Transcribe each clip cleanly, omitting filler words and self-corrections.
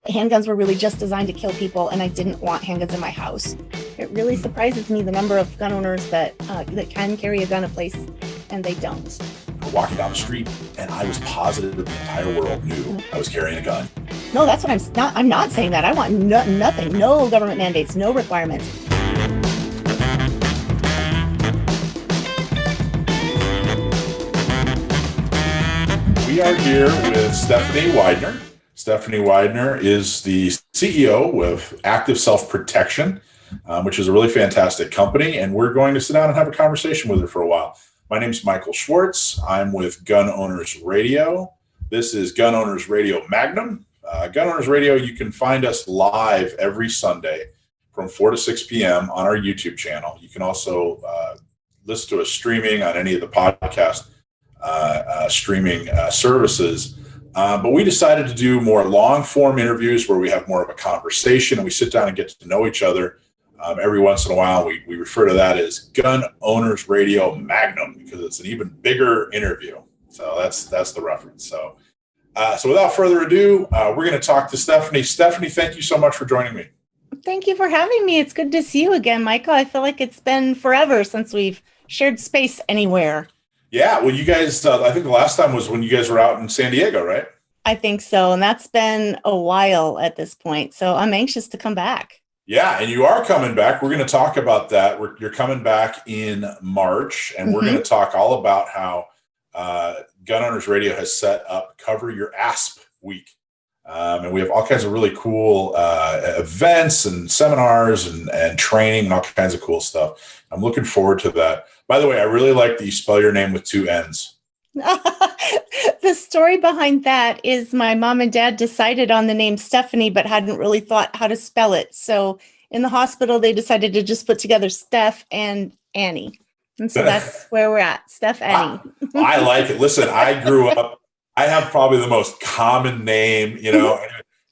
handguns were really just designed to kill people, and I didn't want handguns in my house. It really surprises me the number of gun owners that can carry a gun in place and they don't. Walking down the street, and I was positive that the entire world knew I was carrying a gun. No, that's what I'm not saying that. I want nothing, no government mandates, no requirements. We are here with Stephanie Weidner. Stephanie Weidner is the CEO of Active Self-Protection, which is a really fantastic company, and we're going to sit down and have a conversation with her for a while. My name is Michael Schwartz. I'm with Gun Owners Radio. This is Gun Owners Radio Magnum. Gun Owners Radio, you can find us live every Sunday from 4 to 6 p.m. on our YouTube channel. You can also listen to us streaming on any of the podcast streaming services. But we decided to do more long-form interviews where we have more of a conversation and we sit down and get to know each other. Every once in a while, we refer to that as Gun Owners Radio Magnum because it's an even bigger interview. So that's the reference. So without further ado, we're going to talk to Stephanie. Stephanie, thank you so much for joining me. Thank you for having me. It's good to see you again, Michael. I feel like it's been forever since we've shared space anywhere. Yeah, well, you guys, I think the last time was when you guys were out in San Diego, right? I think so. And that's been a while at this point. So I'm anxious to come back. Yeah, and you are coming back. We're going to talk about that. You're coming back in March, and we're going to talk all about how Gun Owners Radio has set up Cover Your ASP Week. And we have all kinds of really cool events and seminars and training and all kinds of cool stuff. I'm looking forward to that. By the way, I really like that you spell your name with 2 N's. The story behind that is my mom and dad decided on the name Stephanie, but hadn't really thought how to spell it. So in the hospital, they decided to just put together Steph and Annie. And so that's where we're at, Steph Annie. I like it. Listen, I grew up, I have probably the most common name,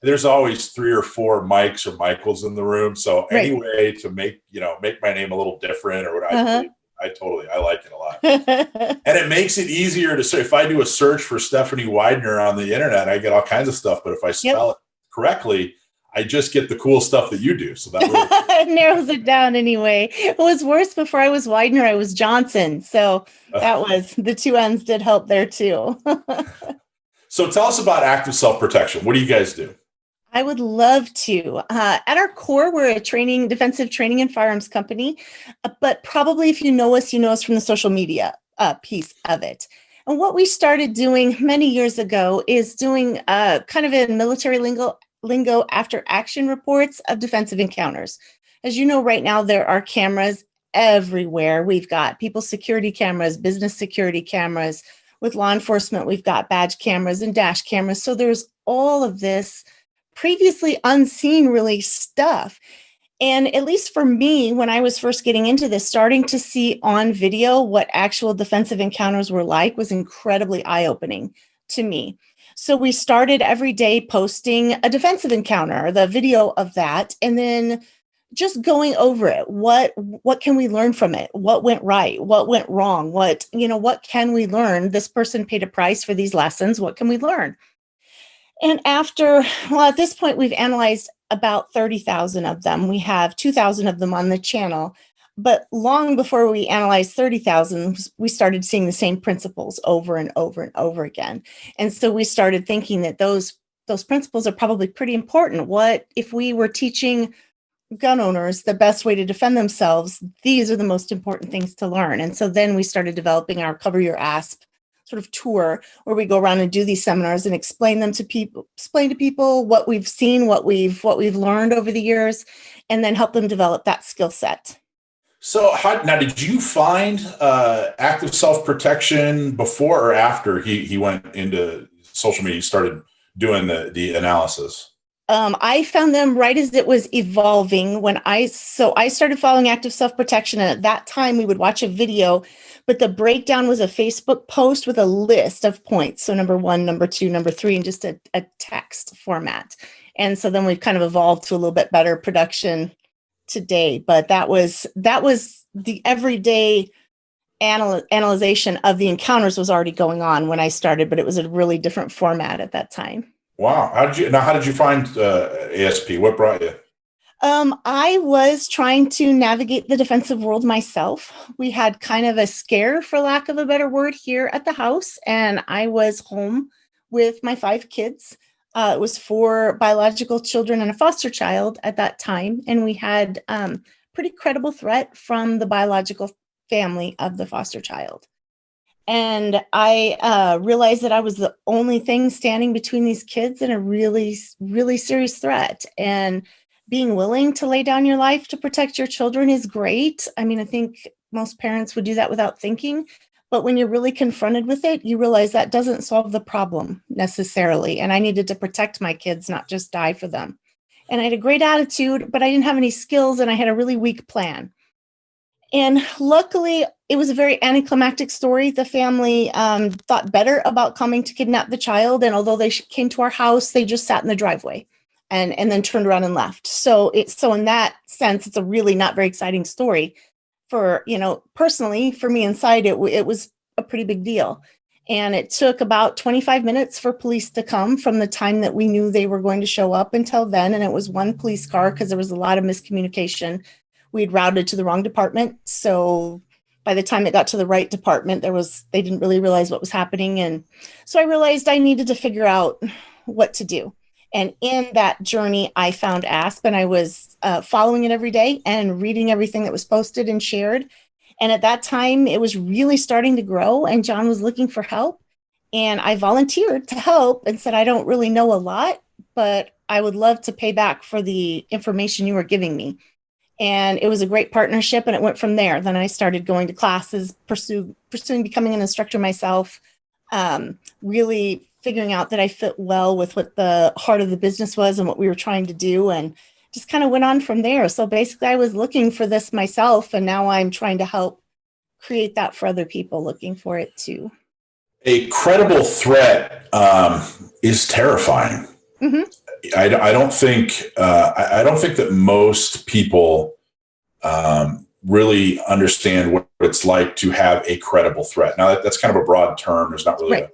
there's always 3 or 4 Mikes or Michaels in the room. So any way to make my name a little different or what I like it a lot. And it makes it easier to say, if I do a search for Stephanie Weidner on the internet, I get all kinds of stuff. But if I spell it correctly, I just get the cool stuff that you do. So that really it narrows it down anyway. It was worse before I was Weidner, I was Johnson. So that was, the 2 N's did help there too. So tell us about Active Self-Protection. What do you guys do? I would love to. At our core, we're a defensive training and firearms company, but probably if you know us from the social media piece of it. And what we started doing many years ago is doing kind of a military lingo after action reports of defensive encounters. As you know, right now, there are cameras everywhere. We've got people's security cameras, business security cameras. With law enforcement, we've got badge cameras and dash cameras. So there's all of this previously unseen really stuff. And at least for me, when I was first getting into this, starting to see on video what actual defensive encounters were like was incredibly eye-opening to me. So we started every day posting a defensive encounter, the video of that, and then just going over it. What can we learn from it? What went right? What went wrong? What can we learn? This person paid a price for these lessons. What can we learn? And at this point, we've analyzed about 30,000 of them. We have 2,000 of them on the channel. But long before we analyzed 30,000, we started seeing the same principles over and over and over again. And so we started thinking that those principles are probably pretty important. What if we were teaching gun owners the best way to defend themselves? These are the most important things to learn. And so then we started developing our Cover Your ASP sort of tour where we go around and do these seminars and explain to people what we've seen, what we've learned over the years, and then help them develop that skill set. So now did you find Active Self-Protection before or after he went into social media, started doing the analysis? I found them right as it was evolving when I started following Active Self-Protection. And at that time we would watch a video, but the breakdown was a Facebook post with a list of points. So number 1, number 2, number 3, and just a text format. And so then we've kind of evolved to a little bit better production today. But that was the everyday analyzation of the encounters was already going on when I started, but it was a really different format at that time. Wow. How did you find ASP? What brought you? I was trying to navigate the defensive world myself. We had kind of a scare, for lack of a better word, here at the house, and I was home with my 5 kids. It was 4 biological children and a foster child at that time, and we had pretty credible threat from the biological family of the foster child. And I realized that I was the only thing standing between these kids and a really, really serious threat. And being willing to lay down your life to protect your children is great. I mean, I think most parents would do that without thinking. But when you're really confronted with it, you realize that doesn't solve the problem necessarily. And I needed to protect my kids, not just die for them. And I had a great attitude, but I didn't have any skills and I had a really weak plan. And luckily, it was a very anticlimactic story. The family thought better about coming to kidnap the child. And although they came to our house, they just sat in the driveway and then turned around and left. So in that sense, it's a really not very exciting story. For, personally, for me inside, it was a pretty big deal. And it took about 25 minutes for police to come from the time that we knew they were going to show up until then. And it was one police car because there was a lot of miscommunication. We'd routed to the wrong department. So by the time it got to the right department, they didn't really realize what was happening. And so I realized I needed to figure out what to do. And in that journey, I found ASP, and I was following it every day and reading everything that was posted and shared. And at that time, it was really starting to grow, and John was looking for help. And I volunteered to help and said, I don't really know a lot, but I would love to pay back for the information you were giving me. And it was a great partnership, and it went from there. Then I started going to classes, pursuing becoming an instructor myself, really figuring out that I fit well with what the heart of the business was and what we were trying to do, and just kind of went on from there. So basically, I was looking for this myself, and now I'm trying to help create that for other people looking for it too. A credible threat is terrifying. Mm-hmm. I don't think that most people really understand what it's like to have a credible threat. Now that's kind of a broad term. There's not really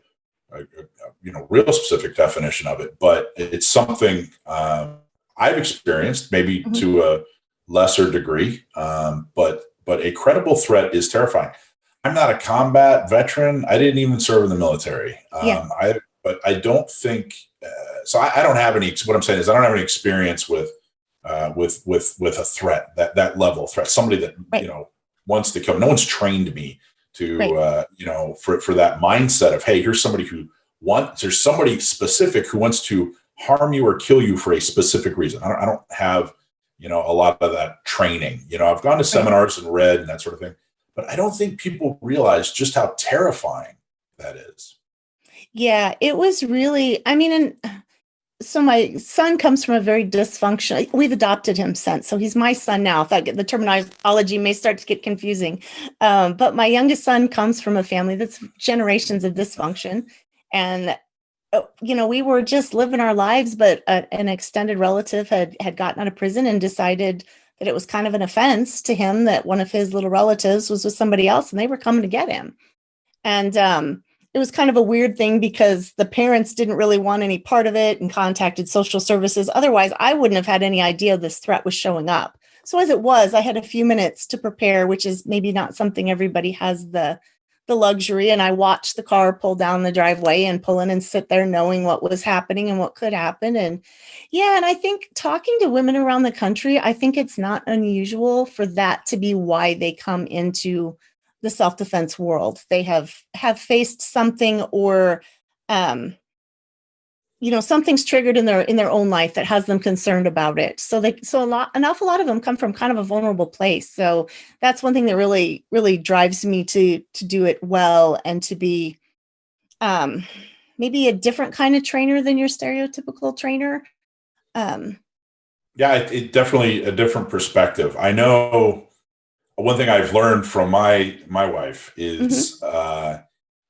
a real specific definition of it, but it's something I've experienced, maybe mm-hmm. to a lesser degree. But a credible threat is terrifying. I'm not a combat veteran. I didn't even serve in the military. But I don't think. So I don't have any. What I'm saying is I don't have any experience with a threat, that level of threat. Somebody that wants to come. No one's trained me to for that mindset of, hey, here's somebody there's somebody specific who wants to harm you or kill you for a specific reason. I don't have a lot of that training. I've gone to seminars and read and that sort of thing, but I don't think people realize just how terrifying that is. Yeah, it was really, so my son comes from a very dysfunctional, we've adopted him since, so he's my son now. The terminology may start to get confusing. But my youngest son comes from a family that's generations of dysfunction. And, we were just living our lives, but an extended relative had gotten out of prison and decided that it was kind of an offense to him that one of his little relatives was with somebody else and they were coming to get him. And, it was kind of a weird thing because the parents didn't really want any part of it and contacted social services. Otherwise, I wouldn't have had any idea this threat was showing up. So as it was, I had a few minutes to prepare, which is maybe not something everybody has the luxury. And I watched the car pull down the driveway and pull in and sit there knowing what was happening and what could happen. And and I think talking to women around the country, I think it's not unusual for that to be why they come into the self-defense world. They have faced something or, something's triggered in their own life that has them concerned about it. An awful lot of them come from kind of a vulnerable place. So that's one thing that really, really drives me to do it well and to be maybe a different kind of trainer than your stereotypical trainer. It definitely a different perspective. I know. One thing I've learned from my wife is mm-hmm.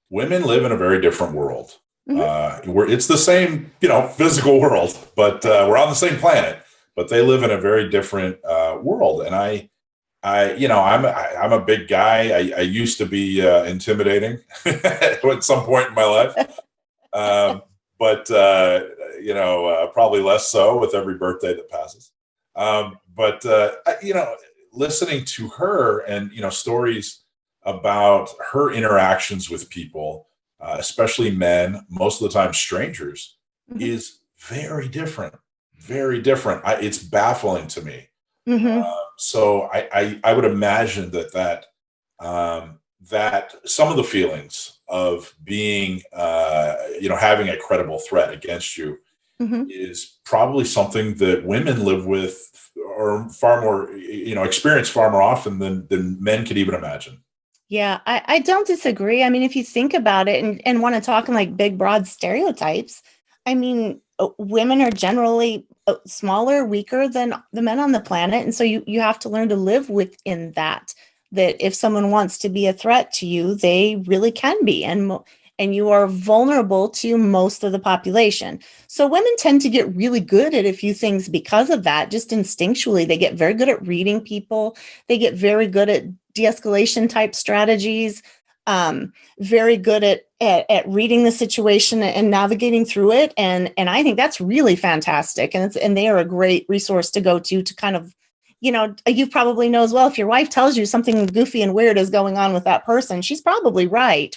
Women live in a very different world. Mm-hmm. It's the same, physical world, but we're on the same planet. But they live in a very different world. And I'm a big guy. I used to be intimidating at some point in my life. But probably less so with every birthday that passes. But listening to her and, stories about her interactions with people, especially men, most of the time strangers, Mhm. is very different, very different. It's baffling to me. Mhm. So I would imagine that some of the feelings of being, having a credible threat against you Mhm. is probably something that women live with or far more, experience far more often than men could even imagine. Yeah, I don't disagree. I mean, if you think about it and want to talk in like big, broad stereotypes, I mean, women are generally smaller, weaker than the men on the planet. And so you have to learn to live within that, that if someone wants to be a threat to you, they really can be. And you are vulnerable to most of the population. So women tend to get really good at a few things because of that, just instinctually. They get very good at reading people. They get very good at de-escalation type strategies, very good at reading the situation and navigating through it. And I think that's really fantastic. And they are a great resource to go to kind of, you probably know as well, if your wife tells you something goofy and weird is going on with that person, she's probably right.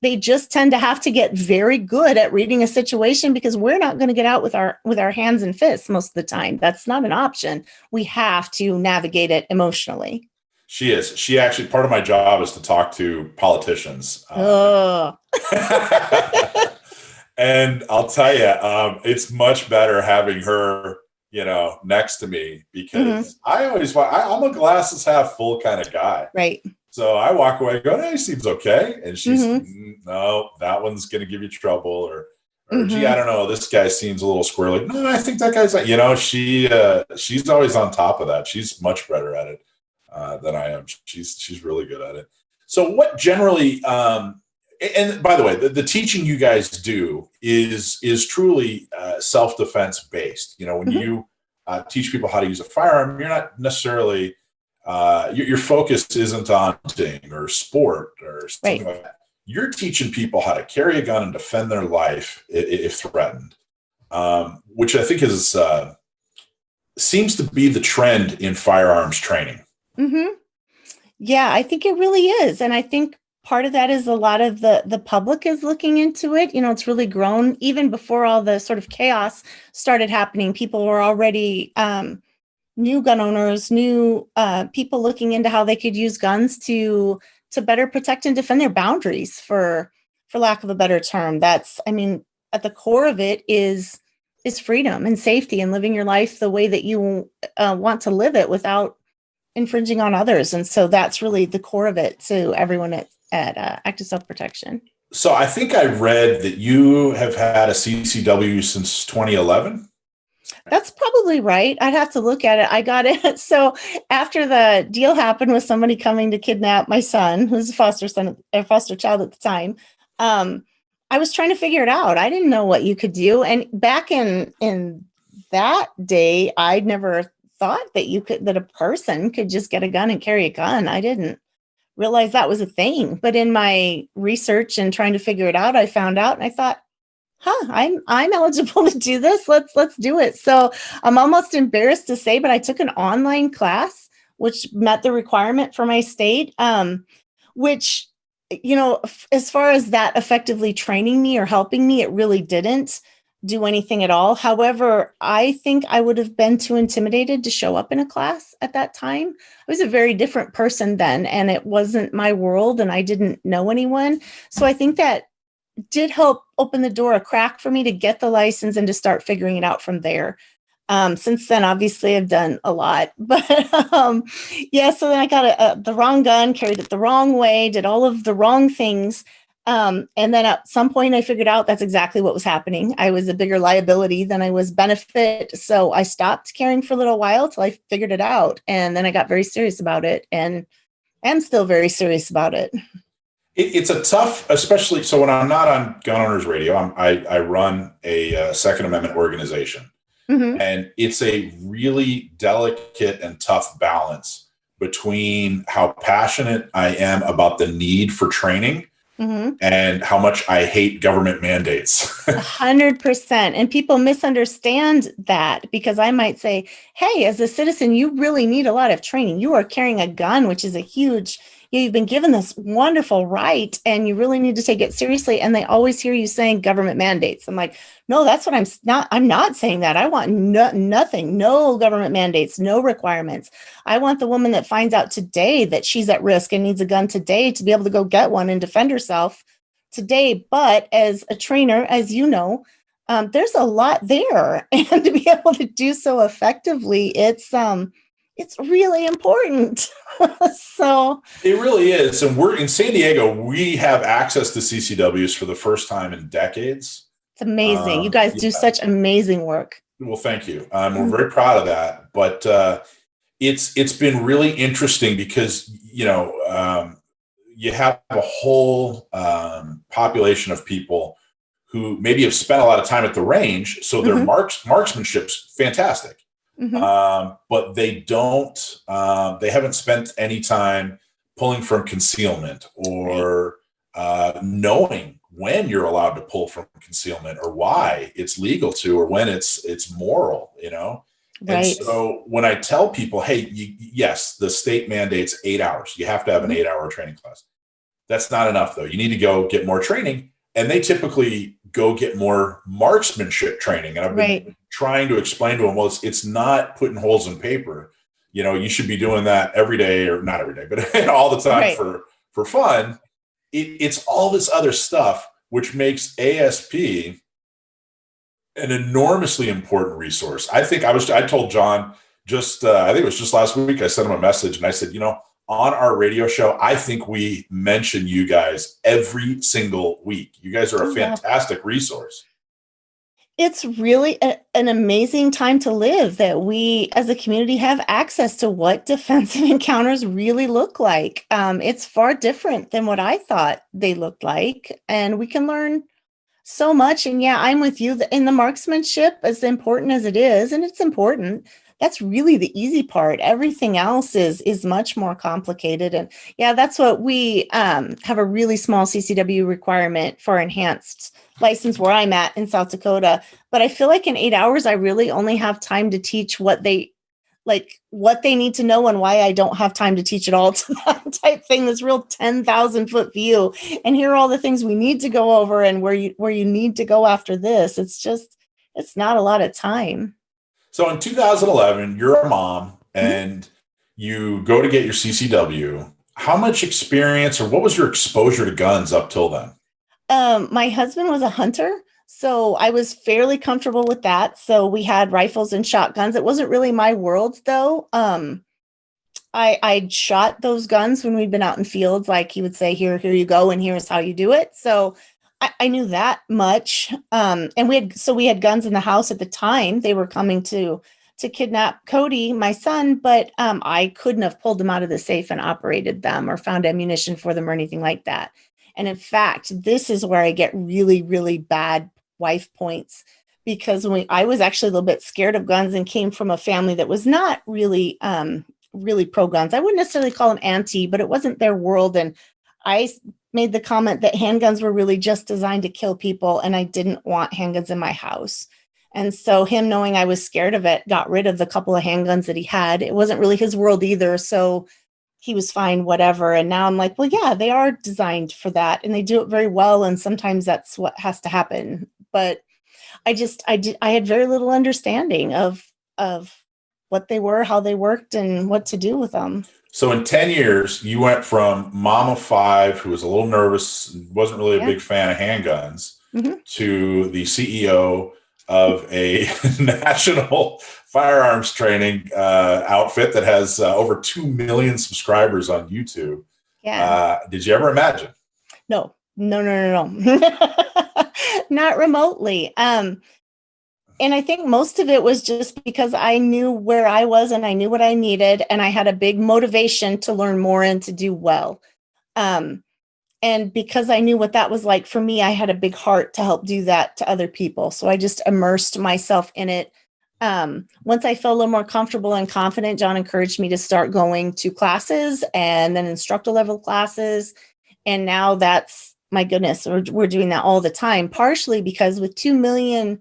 They just tend to have to get very good at reading a situation because we're not going to get out with our hands and fists most of the time. That's not an option. We have to navigate it emotionally. She is. She actually, part of my job is to talk to politicians. Oh. And I'll tell you, it's much better having her, next to me because I always, I'm a glasses half full kind of guy. Right. So I walk away going, hey, seems okay. And she's, Mhm. No, that one's going to give you trouble. Or gee, I Mhm. don't know, this guy seems a little squirrely. No, I think that guy's like, she's always on top of that. She's much better at it than I am. She's really good at it. So what generally, and by the way, the teaching you guys do is truly self-defense based. When Mhm. you teach people how to use a firearm, you're not necessarily your focus isn't on hunting or sport or something Right. like that. You're teaching people how to carry a gun and defend their life if threatened, which I think is seems to be the trend in firearms training. Mhm. Yeah, I think it really is. And I think part of that is a lot of the public is looking into it. It's really grown even before all the sort of chaos started happening. People were already new gun owners, new people looking into how they could use guns to better protect and defend their boundaries, for lack of a better term. That's, I mean, at the core of it is freedom and safety and living your life the way that you want to live it without infringing on others. And so that's really the core of it to everyone at Active Self Protection. So I think I read that you have had a CCW since 2011. That's probably right. I'd have to look at it. I got it. So after the deal happened with somebody coming to kidnap my son, who's a foster child at the time, I was trying to figure it out. I didn't know what you could do. And back in that day, I'd never thought that a person could just get a gun and carry a gun. I didn't realize that was a thing. But in my research and trying to figure it out, I found out and I thought, I'm eligible to do this. Let's do it. So I'm almost embarrassed to say, but I took an online class which met the requirement for my state, which, as far as that effectively training me or helping me, it really didn't do anything at all. However, I think I would have been too intimidated to show up in a class at that time. I was a very different person then, and it wasn't my world, and I didn't know anyone. So I think that did help open the door a crack for me to get the license and to start figuring it out from there. Since then, obviously, I've done a lot, but yeah. So then I got the wrong gun, carried it the wrong way, did all of the wrong things, and then at some point, I figured out that's exactly what was happening. I was a bigger liability than I was benefit, so I stopped carrying for a little while till I figured it out, and then I got very serious about it, and am still very serious about it. It's a tough, especially so when I'm not on Gun Owners Radio, I run a Second Amendment organization, Hmm. and it's a really delicate and tough balance between how passionate I am about the need for training Mhm. and how much I hate government mandates. 100%. And people misunderstand that because I might say, hey, as a citizen, you really need a lot of training. You are carrying a gun, which is a huge, you've been given this wonderful right, and you really need to take it seriously. And they always hear you saying government mandates. I'm like, no, that's what I'm not saying that. I want nothing, no government mandates, no requirements. I want the woman that finds out today that she's at risk and needs a gun today to be able to go get one and defend herself today. But as a trainer, as you know, there's a lot there, and to be able to do so effectively, it's really important. So It really is. And we're in San Diego, we have access to CCWs for the first time in decades. it's amazing. You guys do Yeah. such amazing work. Well, thank you. We're very proud of that. But it's been really interesting because, you have a whole population of people who maybe have spent a lot of time at the range, so their marksmanship's fantastic. But they haven't spent any time pulling from concealment or knowing when you're allowed to pull from concealment or why it's legal to, or when it's moral, And Right. so when I tell people, hey, yes, the state mandates 8 hours. You have to have an 8-hour training class. That's not enough, though. You need to go get more training. And they typically go get more marksmanship training. And I've been trying to explain to them, well, it's not putting holes in paper. You should be doing that every day, or not every day, but all the time for fun. It's all this other stuff, which makes ASP an enormously important resource. I told John I think it was just last week, I sent him a message and I said, on our radio show, I think we mention you guys every single week. You guys are a fantastic resource. It's really an amazing time to live, that we as a community have access to what defensive encounters really look like. It's far different than what I thought they looked like, and we can learn so much. And yeah, I'm with you in the marksmanship, as important as it is, and it's important. That's really the easy part. Everything else is much more complicated. And yeah, that's what we have a really small CCW requirement for enhanced license where I'm at in South Dakota. But I feel like in 8 hours, I really only have time to teach what they need to know and why I don't have time to teach it all to that type thing, this real 10,000 foot view. And here are all the things we need to go over and where you need to go after this. It's not a lot of time. So in 2011, you're a mom and you go to get your CCW. How much experience, or what was your exposure to guns up till then? My husband was a hunter, so I was fairly comfortable with that. So we had rifles and shotguns. It wasn't really my world, though. I'd shot those guns when we'd been out in fields. Like he would say, here you go, and here's how you do it. So I knew that much. And we had guns in the house at the time. They were coming to kidnap Cody, my son, but I couldn't have pulled them out of the safe and operated them or found ammunition for them or anything like that. And in fact, this is where I get really, really bad wife points, because I was actually a little bit scared of guns and came from a family that was not really, really pro guns. I wouldn't necessarily call them anti, but it wasn't their world. And I made the comment that handguns were really just designed to kill people, and I didn't want handguns in my house. And so him knowing I was scared of it, got rid of the couple of handguns that he had. It wasn't really his world either, so he was fine, whatever. And now I'm like, well, yeah, they are designed for that, and they do it very well, and sometimes that's what has to happen. But I had very little understanding of what they were, how they worked, and what to do with them. So in 10 years, you went from mom of 5, who was a little nervous, wasn't really a big fan of handguns, to the CEO of a national firearms training outfit that has over 2 million subscribers on YouTube. Yeah. Did you ever imagine? No. Not remotely. And I think most of it was just because I knew where I was and I knew what I needed, and I had a big motivation to learn more and to do well. And because I knew what that was like for me, I had a big heart to help do that to other people. So I just immersed myself in it. Once I felt a little more comfortable and confident, John encouraged me to start going to classes and then instructor level classes. And now that's my goodness, we're doing that all the time, partially because with 2 million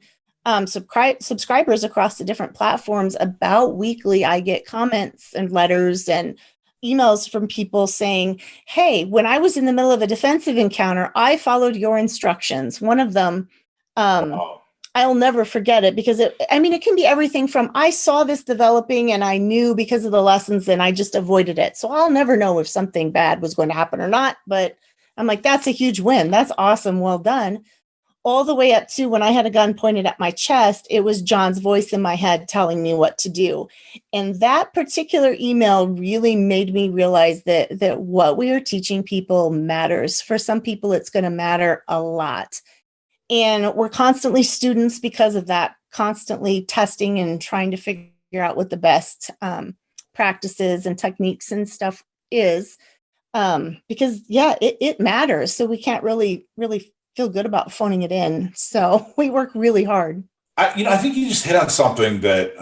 subscribers across the different platforms, about weekly, I get comments and letters and emails from people saying, hey, when I was in the middle of a defensive encounter, I followed your instructions. One of them, I'll never forget it because it can be everything from I saw this developing and I knew because of the lessons and I just avoided it. So I'll never know if something bad was going to happen or not. But I'm like, that's a huge win. That's awesome. Well done. All the way up to when I had a gun pointed at my chest, it was John's voice in my head telling me what to do. And that particular email really made me realize that what we are teaching people matters. For some people, it's going to matter a lot. And we're constantly students because of that, constantly testing and trying to figure out what the best practices and techniques and stuff is. Because, it matters. So we can't really feel good about phoning it in. So we work really hard. I think you just hit on something that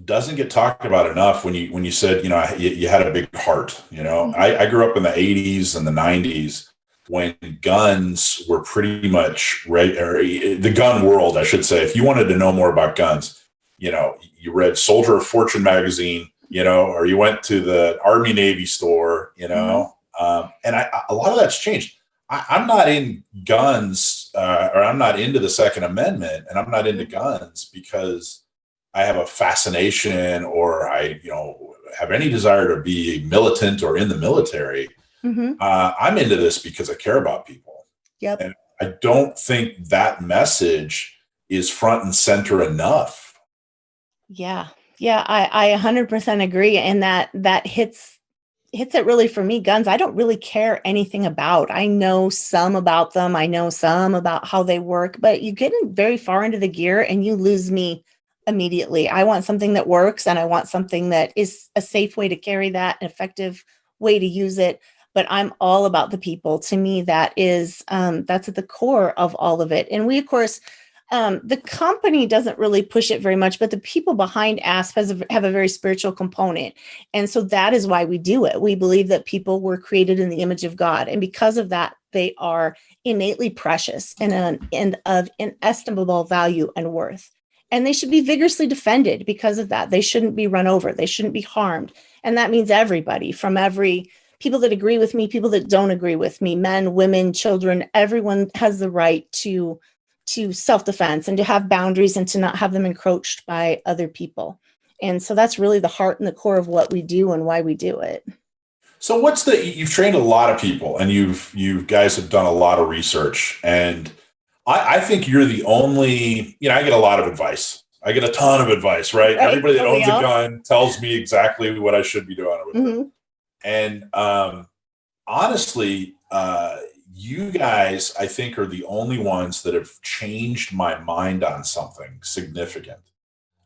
doesn't get talked about enough when you said, you had a big heart. I grew up in the 80s and the 90s when guns were pretty much the gun world, I should say. If you wanted to know more about guns, you read Soldier of Fortune magazine, or you went to the Army Navy store, and a lot of that's changed. I'm not in guns, or I'm not into the Second Amendment, and I'm not into guns because I have a fascination or I, have any desire to be militant or in the military. I'm into this because I care about people. Yep. And I don't think that message is front and center enough. Yeah. I 100% agree. And that hits it really for me. Guns, I don't really care anything about. I know some about them. I know some about how they work, but you get in very far into the gear and you lose me immediately. I want something that works and I want something that is a safe way to carry that, an effective way to use it. But I'm all about the people. To me, that is, that's at the core of all of it. And we, of course, the company doesn't really push it very much, but the people behind ASP have a very spiritual component. And so that is why we do it. We believe that people were created in the image of God. And because of that, they are innately precious and of inestimable value and worth. And they should be vigorously defended because of that. They shouldn't be run over. They shouldn't be harmed. And that means everybody, from people that agree with me, people that don't agree with me, men, women, children, everyone has the right to self-defense and to have boundaries and to not have them encroached by other people. And so that's really the heart and the core of what we do and why we do it. So you've trained a lot of people and you guys have done a lot of research, and I think you're the only, I get a lot of advice. I get a ton of advice, right? Everybody that owns a gun tells me exactly what I should be doing with it. And honestly, you guys, I think, are the only ones that have changed my mind on something significant.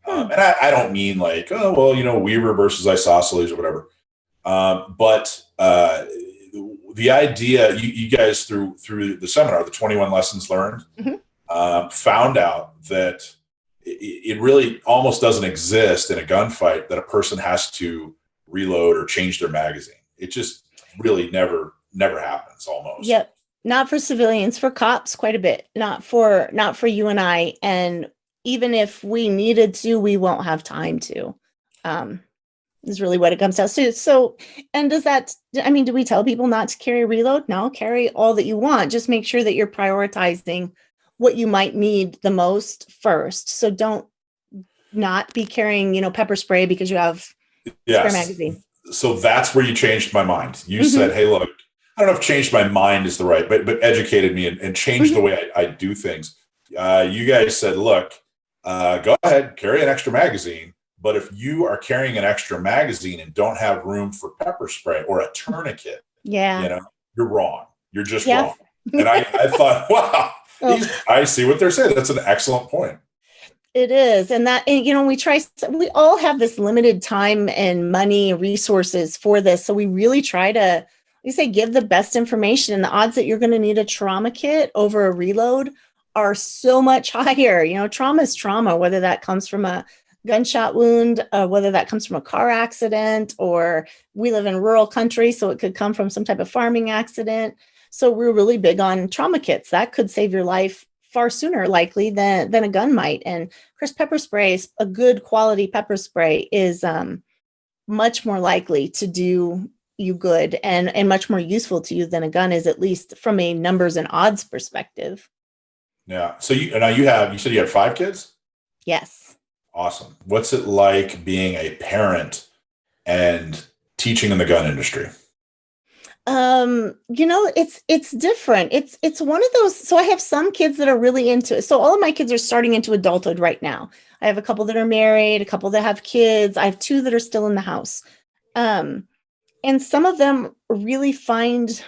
And I don't mean like, Weaver versus isosceles or whatever. But the idea, you guys through the seminar, the 21 lessons learned, found out that it really almost doesn't exist in a gunfight that a person has to reload or change their magazine. It just really never happens almost. Yep. Not for civilians, for cops, quite a bit. Not for you and I. And even if we needed to, we won't have time to. Is really what it comes down to. So, and do we tell people not to carry a reload? No, carry all that you want. Just make sure that you're prioritizing what you might need the most first. So don't not be carrying, pepper spray because you have spare magazine. So that's where you changed my mind. You said, hey, look, I don't know if changed my mind is the right, but educated me and changed the way I do things. You guys said, look, go ahead, carry an extra magazine. But if you are carrying an extra magazine and don't have room for pepper spray or a tourniquet, you're wrong. You're just wrong. And I thought, wow, I see what they're saying. That's an excellent point. It is. And we all have this limited time and money resources for this. So we really try to, give the best information, and the odds that you're going to need a trauma kit over a reload are so much higher. Trauma is trauma, whether that comes from a gunshot wound, whether that comes from a car accident, or we live in rural country, so it could come from some type of farming accident. So we're really big on trauma kits. That could save your life far sooner likely than a gun might. And of course, pepper spray, a good quality pepper spray is much more likely to do you good and much more useful to you than a gun is, at least from a numbers and odds perspective. Yeah. So you said you had 5 kids? Yes. Awesome. What's it like being a parent and teaching in the gun industry? It's different. It's one of those. So I have some kids that are really into it. So all of my kids are starting into adulthood right now. I have a couple that are married, a couple that have kids. I have 2 that are still in the house. And some of them really find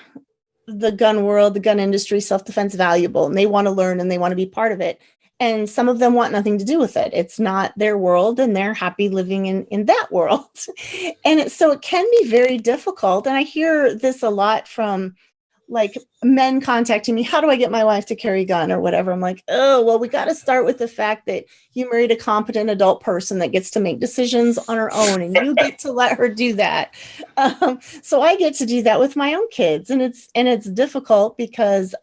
the gun world, the gun industry, self-defense valuable, and they want to learn and they want to be part of it. And some of them want nothing to do with it. It's not their world and they're happy living in that world. And so it can be very difficult. And I hear this a lot from like men contacting me, how do I get my wife to carry a gun or whatever? I'm like, oh, well, we got to start with the fact that you married a competent adult person that gets to make decisions on her own and you get to let her do that. So I get to do that with my own kids. And it's difficult because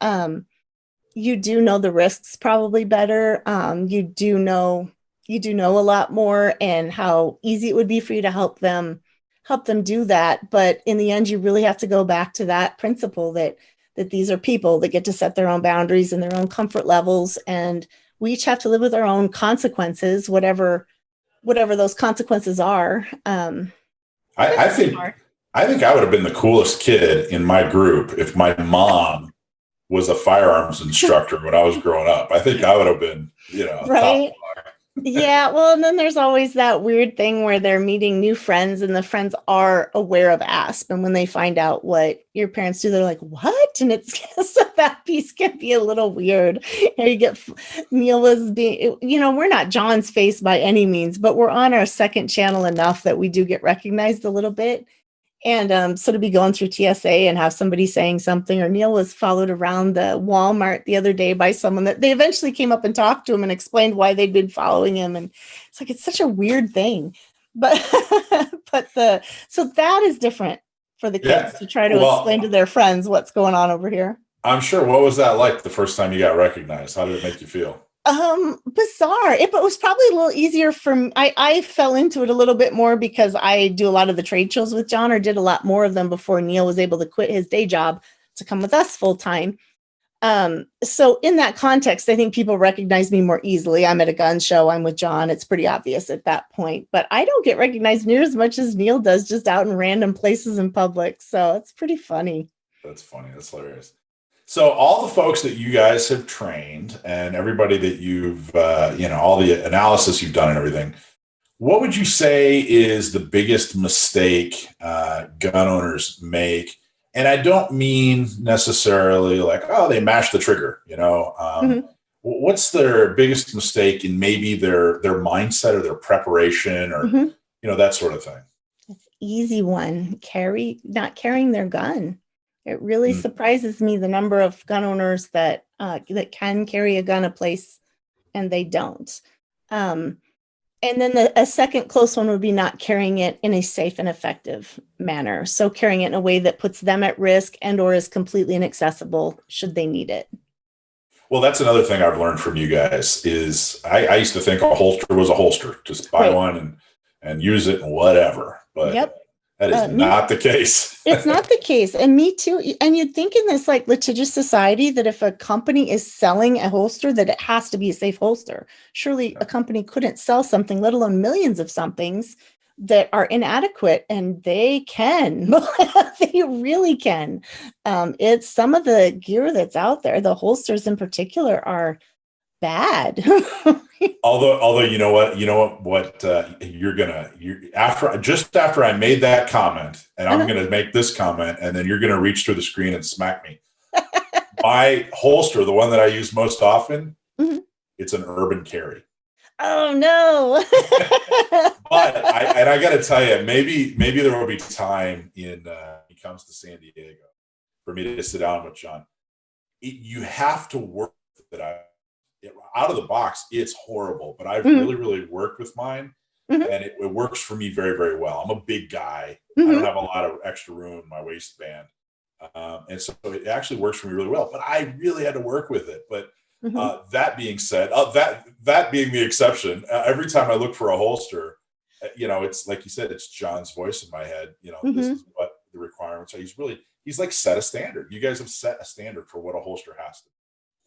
you do know the risks probably better. You do know a lot more and how easy it would be for you to help them do that. But in the end, you really have to go back to that principle that these are people that get to set their own boundaries and their own comfort levels. And we each have to live with our own consequences, whatever those consequences are. I think I would have been the coolest kid in my group if my mom was a firearms instructor when I was growing up. I think I would have been, right. Yeah, well, and then there's always that weird thing where they're meeting new friends and the friends are aware of ASP. And when they find out what your parents do, they're like, what? And it's so that piece can be a little weird. Neil was being, we're not John's face by any means, but we're on our second channel enough that we do get recognized a little bit. And so to be going through TSA and have somebody saying something, or Neil was followed around the Walmart the other day by someone that they eventually came up and talked to him and explained why they'd been following him. And it's like, it's such a weird thing, but so that is different for the kids to try to explain to their friends what's going on over here. I'm sure. What was that like the first time you got recognized? How did it make you feel? Bizarre. It was probably a little easier for me. I fell into it a little bit more because I do a lot of the trade shows with John, or did a lot more of them before Neil was able to quit his day job to come with us full time. So in that context, I think people recognize me more easily. I'm at a gun show. I'm with John. It's pretty obvious at that point, but I don't get recognized near as much as Neil does, just out in random places in public. So it's pretty funny. That's funny. That's hilarious. So all the folks that you guys have trained and everybody that you've, all the analysis you've done and everything, what would you say is the biggest mistake gun owners make? And I don't mean necessarily like, oh, they mashed the trigger, What's their biggest mistake in maybe their mindset or their preparation or, that sort of thing? It's an easy one. Not carrying their gun. It really surprises me the number of gun owners that can carry a gun a place and they don't. And then a second close one would be not carrying it in a safe and effective manner. So carrying it in a way that puts them at risk and or is completely inaccessible should they need it. Well, that's another thing I've learned from you guys is I used to think a holster was a holster. Just buy one and use it and whatever. But that is not the case. It's not the case. And me too. And you'd think in this like litigious society that if a company is selling a holster, that it has to be a safe holster. Surely a company couldn't sell something, let alone millions of somethings that are inadequate, and they can. They really can. It's some of the gear that's out there, the holsters in particular, are bad. although you know what after I made that comment, and I'm gonna make this comment, and then you're gonna reach through the screen and smack me. My holster, the one that I use most often, it's an urban carry. Oh no. But I gotta tell you, maybe there will be time when he comes to San Diego for me to sit down with John. You have to work with it. Out of the box, it's horrible, but I've really worked with mine, and it works for me very, very well. I'm a big guy. I don't have a lot of extra room in my waistband. And so it actually works for me really well, but I really had to work with it. But Mhm. that being said, that being the exception, every time I look for a holster, it's like you said, it's John's voice in my head. This Mhm. is what the requirements are. He's like set a standard. You guys have set a standard for what a holster has to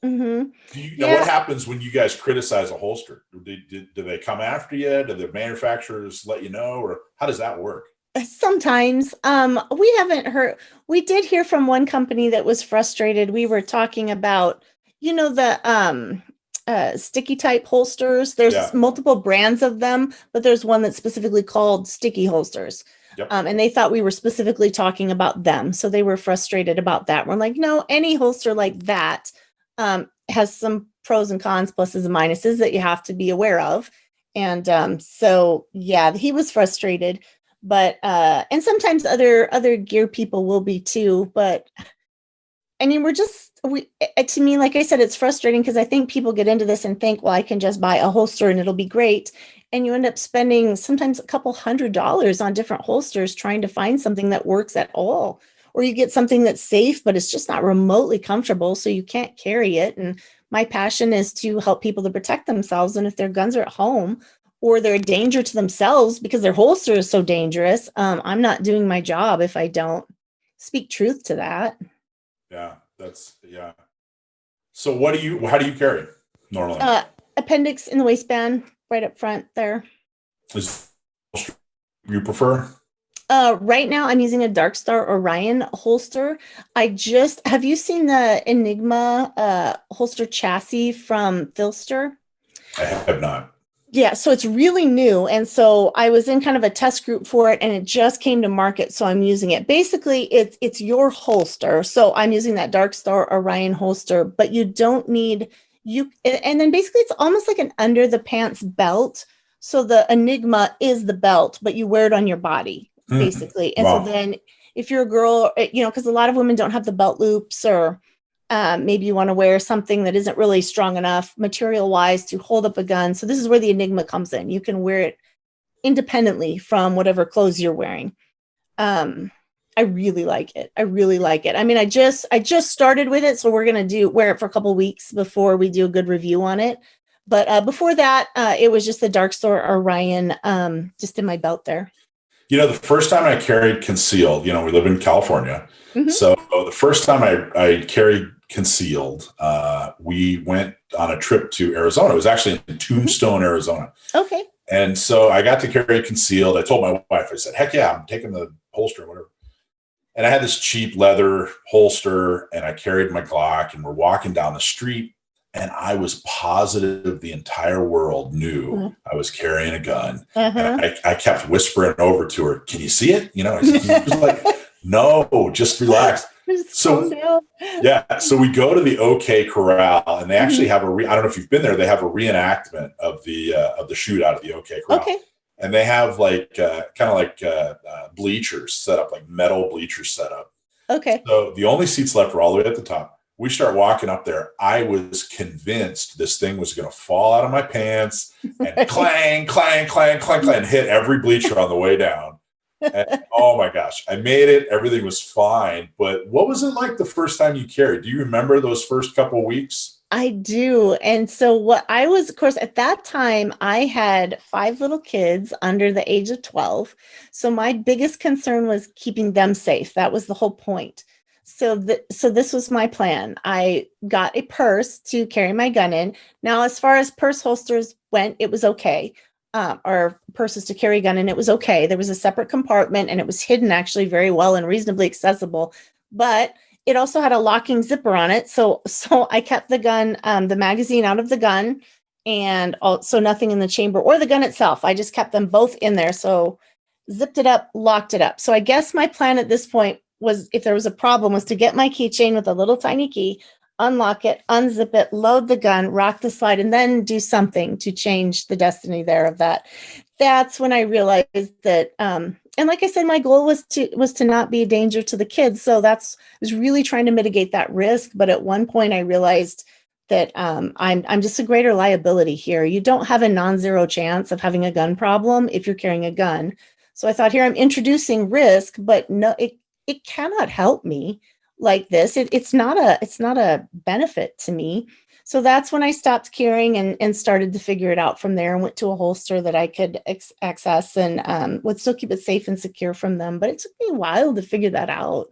Mhm. be. Now, what Yeah. happens when you guys criticize a holster? Do they come after you? Do the manufacturers let you know, or how does that work? Sometimes, we haven't heard. We did hear from one company that was frustrated. We were talking about, the sticky type holsters. There's Yeah. multiple brands of them, but there's one that's specifically called sticky holsters. Yep. And they thought we were specifically talking about them, so they were frustrated about that. We're like, no, any holster like that has some pros and cons, pluses and minuses that you have to be aware of. And so, yeah, he was frustrated. But and sometimes other gear people will be too. But I mean, to me, like I said, it's frustrating because I think people get into this and think, well, I can just buy a holster and it'll be great. And you end up spending sometimes a couple $100s on different holsters trying to find something that works at all. Or you get something that's safe, but it's just not remotely comfortable, so you can't carry it. And my passion is to help people to protect themselves. And if their guns are at home or they're a danger to themselves because their holster is so dangerous, I'm not doing my job if I don't speak truth to that. Yeah. Yeah. So how do you carry normally? Appendix in the waistband, right up front there. Is you prefer? Right now I'm using a Dark Star Orion holster. Have you seen the Enigma holster chassis from Philster? I have not. Yeah, so it's really new. And so I was in kind of a test group for it and it just came to market. So I'm using it. Basically, it's your holster. So I'm using that Dark Star Orion holster, but you don't need and then basically it's almost like an under the pants belt. So the Enigma is the belt, but you wear it on your body, basically. And so Wow. then if you're a girl, because a lot of women don't have the belt loops, or maybe you want to wear something that isn't really strong enough material wise to hold up a gun. So this is where the Enigma comes in. You can wear it independently from whatever clothes you're wearing. I really like it. I really like it. I mean, I just started with it, so we're gonna wear it for a couple weeks before we do a good review on it. But before that, it was just the Dark Star Orion, just in my belt there. The first time I carried concealed, we live in California. Mhm. So the first time I carried concealed, we went on a trip to Arizona. It was actually in Tombstone, Arizona. Okay. And so I got to carry concealed. I told my wife, I said, heck yeah, I'm taking the holster, whatever. And I had this cheap leather holster and I carried my Glock and we're walking down the street. And I was positive the entire world knew I was carrying a gun. Uh-huh. And I kept whispering over to her, can you see it? She was like, no, just relax. So yeah, so we go to the OK Corral, and they actually have I don't know if you've been there. They have a reenactment of the shootout at the OK Corral. Okay. And they have like kind of like bleachers set up, like metal bleachers set up. Okay. So the only seats left were all the way at the top. We start walking up there. I was convinced this thing was going to fall out of my pants and clang, clang, clang, clang, clang, and hit every bleacher on the way down. And, oh my gosh, I made it. Everything was fine. But what was it like the first time you carried? Do you remember those first couple of weeks? I do. And so of course, at that time, I had 5 little kids under the age of 12. So my biggest concern was keeping them safe. That was the whole point. So this was my plan. I got a purse to carry my gun in. Now, as far as purse holsters went, it was okay. Or purses to carry a gun in, it was okay. There was a separate compartment and it was hidden actually very well and reasonably accessible. But it also had a locking zipper on it. So I kept the gun, the magazine out of the gun, and also nothing in the chamber or the gun itself. I just kept them both in there. So zipped it up, locked it up. So I guess my plan at this point was, if there was a problem, was to get my keychain with a little tiny key, unlock it, unzip it, load the gun, rock the slide, and then do something to change the destiny there of that. That's when I realized that, and like I said, my goal was to not be a danger to the kids. So I was really trying to mitigate that risk. But at one point I realized that I'm just a greater liability here. You don't have a non-zero chance of having a gun problem if you're carrying a gun. So I thought, here I'm introducing risk, but no, it cannot help me. like this. It's not a benefit to me. So that's when I stopped carrying and started to figure it out from there, and went to a holster that I could access and would still keep it safe and secure from them. But it took me a while to figure that out.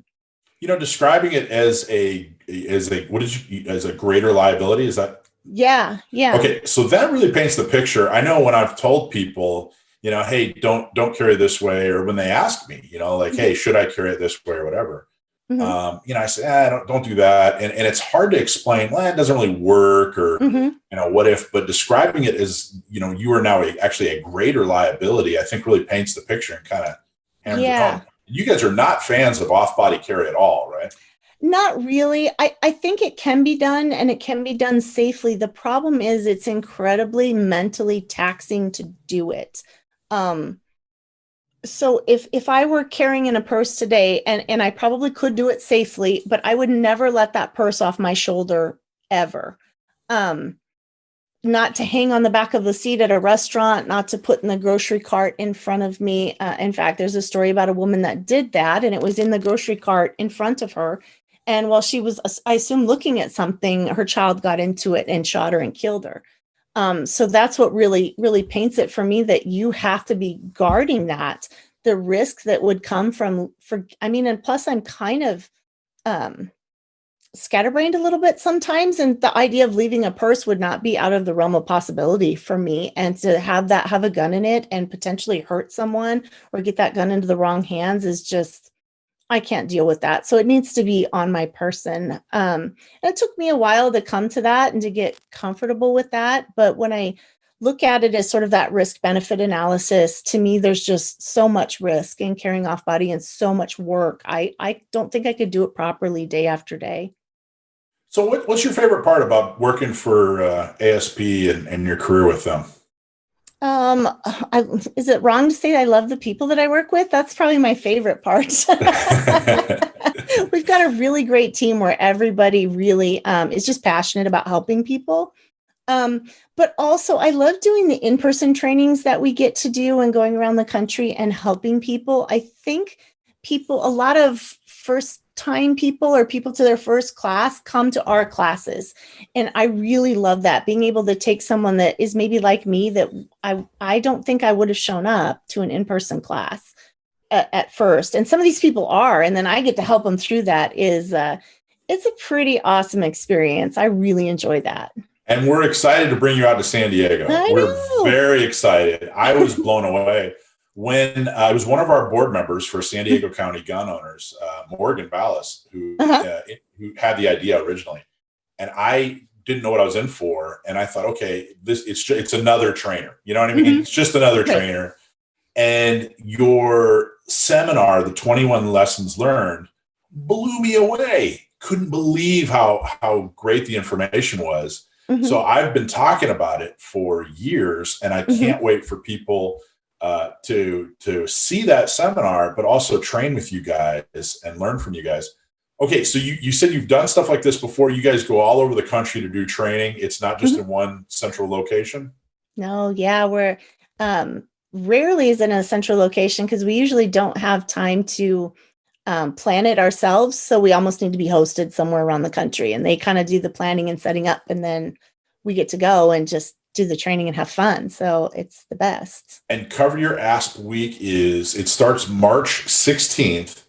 Describing it as a as a greater liability, is that? Yeah. Okay, so that really paints the picture. I know when I've told people, hey, don't carry it this way, or when they ask me, like, hey, should I carry it this way or whatever? I say, don't do that. And it's hard to explain, well, it doesn't really work, or, what if, but describing it as, you are now actually a greater liability, I think really paints the picture and kind of hammers it home. You guys are not fans of off-body carry at all, right? Not really. I think it can be done, and it can be done safely. The problem is it's incredibly mentally taxing to do it. So if I were carrying in a purse today, and I probably could do it safely, but I would never let that purse off my shoulder ever. Not to hang on the back of the seat at a restaurant, not to put in the grocery cart in front of me. In fact, there's a story about a woman that did that, and it was in the grocery cart in front of her. And while she was, I assume, looking at something, her child got into it and shot her and killed her. So that's what really, really paints it for me, that you have to be guarding that, the risk that would come and plus I'm kind of scatterbrained a little bit sometimes. And the idea of leaving a purse would not be out of the realm of possibility for me. And to have a gun in it and potentially hurt someone or get that gun into the wrong hands is just, I can't deal with that. So it needs to be on my person. And it took me a while to come to that and to get comfortable with that. But when I look at it as sort of that risk benefit analysis, to me, there's just so much risk in carrying off body and so much work. I don't think I could do it properly day after day. So what's your favorite part about working for ASP and your career with them? Is it wrong to say I love the people that I work with? That's probably my favorite part. We've got a really great team where everybody really is just passionate about helping people. But also I love doing the in-person trainings that we get to do and going around the country and helping people. I think a lot of first-time people or people to their first class come to our classes. And I really love that, being able to take someone that is maybe like me, that I don't think I would have shown up to an in-person class at first. And some of these people are, and then I get to help them through that. It's a pretty awesome experience. I really enjoy that. And we're excited to bring you out to San Diego. We're very excited. I was blown away when I was one of our board members for San Diego County Gun Owners, Morgan Ballas, who had the idea originally. And I didn't know what I was in for. And I thought, okay, it's another trainer. You know what I mean? It's just another trainer. And your seminar, the 21 lessons learned, blew me away. Couldn't believe how great the information was. So I've been talking about it for years, and I can't wait for people to see that seminar, but also train with you guys and learn from you guys. Okay, so you said you've done stuff like this before. You guys go all over the country to do training. It's not just in one central location? No, yeah, we're rarely is in a central location because we usually don't have time to plan it ourselves. So we almost need to be hosted somewhere around the country, and they kind of do the planning and setting up, and then we get to go and just do the training and have fun. So it's the best. And Cover Your Asp Week it starts March 16th,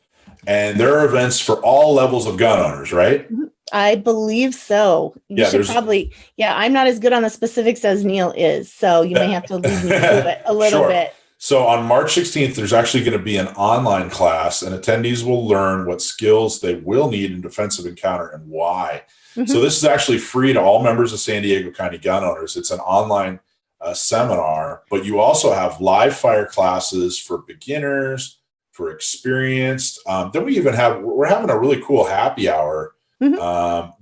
and there are events for all levels of gun owners, right? I believe so. You should probably, I'm not as good on the specifics as Neil is. So you may have to lead me through it a little bit. So on March 16th, there's actually going to be an online class, and attendees will learn what skills they will need in defensive encounter and why. So this is actually free to all members of San Diego County Gun Owners. It's an online seminar, but you also have live fire classes for beginners, for experienced. Then we're having a really cool happy hour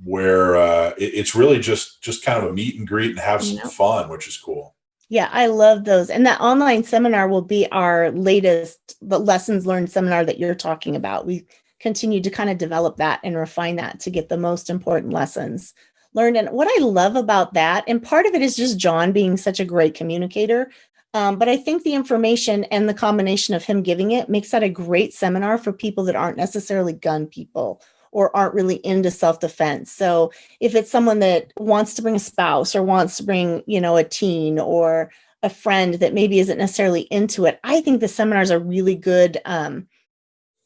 where it's really just kind of a meet and greet and have some fun, which is cool. Yeah, I love those. And that online seminar will be our latest, the lessons learned seminar that you're talking about. We continue to kind of develop that and refine that to get the most important lessons learned. And what I love about that, and part of it is just John being such a great communicator, but I think the information and the combination of him giving it makes that a great seminar for people that aren't necessarily gun people or aren't really into self-defense. So if it's someone that wants to bring a spouse or wants to bring, a teen or a friend that maybe isn't necessarily into it, I think the seminars are really good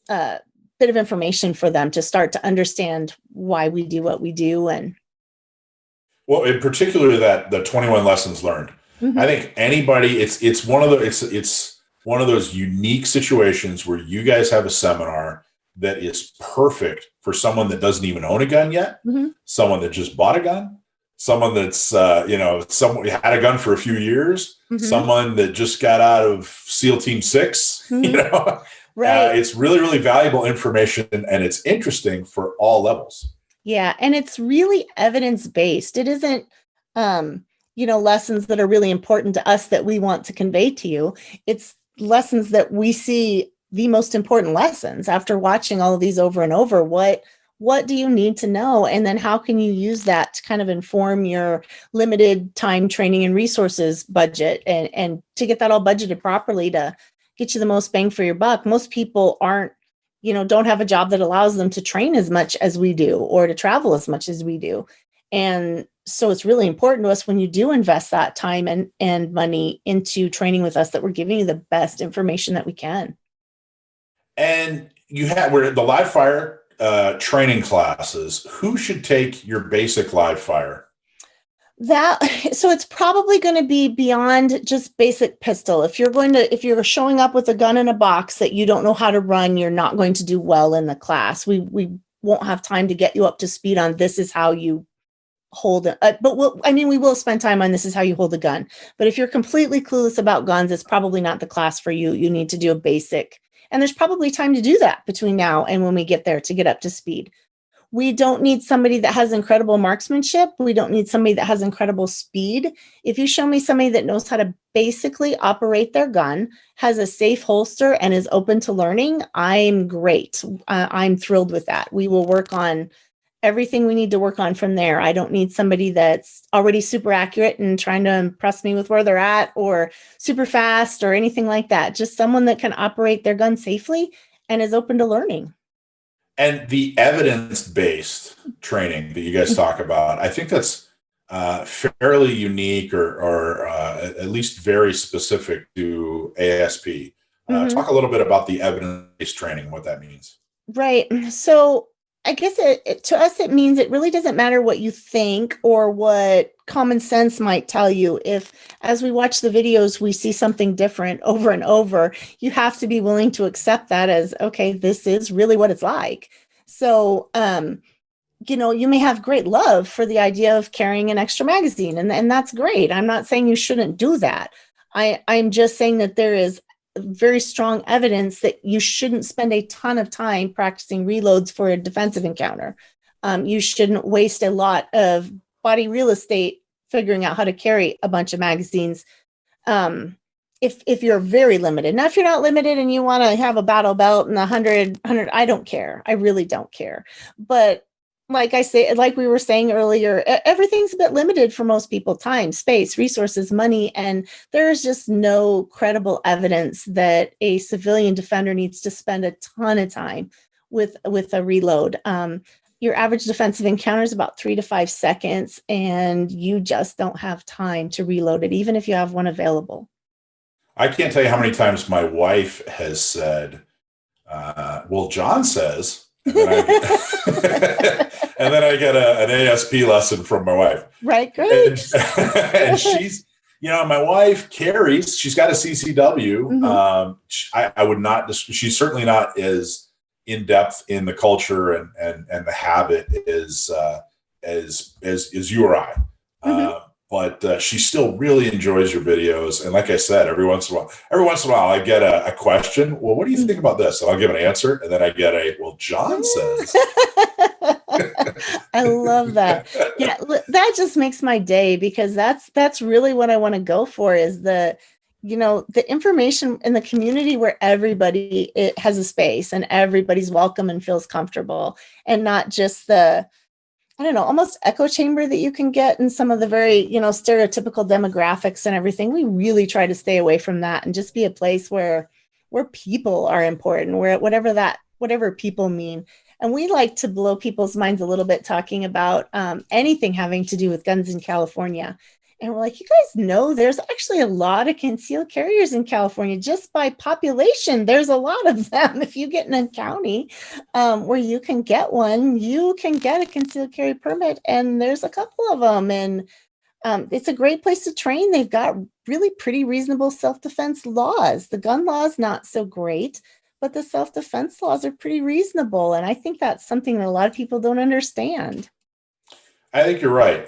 bit of information for them to start to understand why we do what we do. And well, in particular, that the 21 lessons learned. I think anybody, it's one of those unique situations where you guys have a seminar that is perfect for someone that doesn't even own a gun yet, someone that just bought a gun, someone that's someone had a gun for a few years, someone that just got out of SEAL Team 6. Right. It's really, really valuable information, and it's interesting for all levels. Yeah, and it's really evidence-based. It isn't lessons that are really important to us that we want to convey to you. It's lessons that we see the most important lessons after watching all of these over and over. What do you need to know? And then how can you use that to kind of inform your limited time training and resources budget and to get that all budgeted properly to get you the most bang for your buck. Most people don't have a job that allows them to train as much as we do or to travel as much as we do. And so it's really important to us when you do invest that time and money into training with us that we're giving you the best information that we can. And we're the live fire training classes. Who should take your basic live fire? So it's probably going to be beyond just basic pistol. If you're showing up with a gun in a box that you don't know how to run, you're not going to do well in the class. We won't have time to get you up to speed on this is how you hold it. But we will spend time on this is how you hold a gun. But if you're completely clueless about guns, it's probably not the class for you. You need to do a basic. And there's probably time to do that between now and when we get there to get up to speed. We don't need somebody that has incredible marksmanship. We don't need somebody that has incredible speed. If you show me somebody that knows how to basically operate their gun, has a safe holster, and is open to learning, I'm great. I'm thrilled with that. We will work on everything we need to work on from there. I don't need somebody that's already super accurate and trying to impress me with where they're at or super fast or anything like that. Just someone that can operate their gun safely and is open to learning. And the evidence-based training that you guys talk about, I think that's fairly unique or at least very specific to ASP. Talk a little bit about the evidence-based training, what that means. Right. So I guess to us, it means it really doesn't matter what you think or what common sense might tell you. If, as we watch the videos, we see something different over and over, you have to be willing to accept that as, okay, this is really what it's like. So, you may have great love for the idea of carrying an extra magazine, and that's great. I'm not saying you shouldn't do that. I'm just saying that there is very strong evidence that you shouldn't spend a ton of time practicing reloads for a defensive encounter. You shouldn't waste a lot of body real estate figuring out how to carry a bunch of magazines. If you're very limited. Now, if you're not limited and you want to have a battle belt and 100, I don't care. I really don't care. But like we were saying earlier, everything's a bit limited for most people: time, space, resources, money. And there's just no credible evidence that a civilian defender needs to spend a ton of time with a reload. Your average defensive encounter is about 3 to 5 seconds, and you just don't have time to reload it, even if you have one available. I can't tell you how many times my wife has said, well, John says, and then I get an ASP lesson from my wife. Right, great. And she's, my wife carries, she's got a CCW. I would not, she's certainly not as in depth in the culture and the habit as you or I. But she still really enjoys your videos. And like I said, every once in a while, I get a question. Well, what do you think about this? And I'll give an answer. And then I get well, John says. I love that. Yeah, that just makes my day, because that's really what I want to go for, is the information in the community where everybody has a space and everybody's welcome and feels comfortable, and not just the, almost echo chamber that you can get in some of the very, stereotypical demographics and everything. We really try to stay away from that and just be a place where people are important, where whatever people mean. And we like to blow people's minds a little bit talking about anything having to do with guns in California. And we're like, you guys know there's actually a lot of concealed carriers in California. Just by population, there's a lot of them. If you get in a county where you can get one, you can get a concealed carry permit. And there's a couple of them. And it's a great place to train. They've got really pretty reasonable self-defense laws. The gun law is not so great, but the self-defense laws are pretty reasonable. And I think that's something that a lot of people don't understand. I think you're right.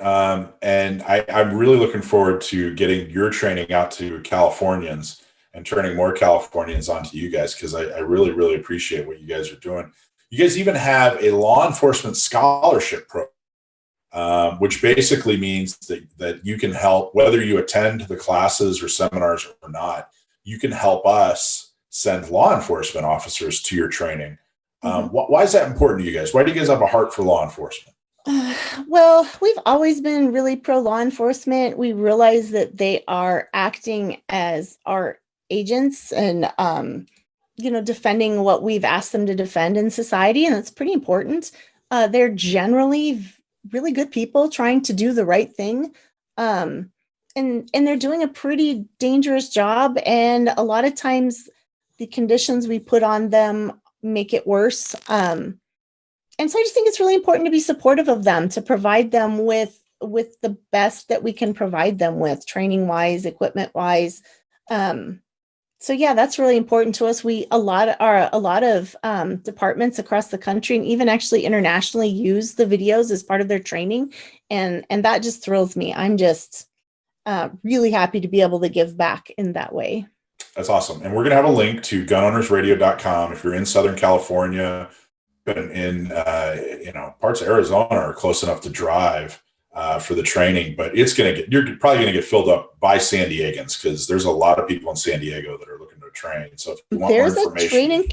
And I'm really looking forward to getting your training out to Californians and turning more Californians onto you guys, because I really, really appreciate what you guys are doing. You guys even have a law enforcement scholarship program, which basically means that you can help, whether you attend the classes or seminars or not, you can help us send law enforcement officers to your training. Why is that important to you guys? Why do you guys have a heart for law enforcement? Well, we've always been really pro law enforcement. We realize that they are acting as our agents and, defending what we've asked them to defend in society. And that's pretty important. They're generally really good people trying to do the right thing. And they're doing a pretty dangerous job. And a lot of times the conditions we put on them make it worse. And so I just think it's really important to be supportive of them, to provide them with the best that we can provide them with, training wise, equipment wise. So yeah, that's really important to us. A lot of departments across the country and even actually internationally use the videos as part of their training, and that just thrills me. I'm just really happy to be able to give back in that way. That's awesome. And we're going to have a link to gunownersradio.com if you're in Southern California. In parts of Arizona are close enough to drive for the training, but you're probably going to get filled up by San Diegans, because there's a lot of people in San Diego that are looking to train. So if you want more information,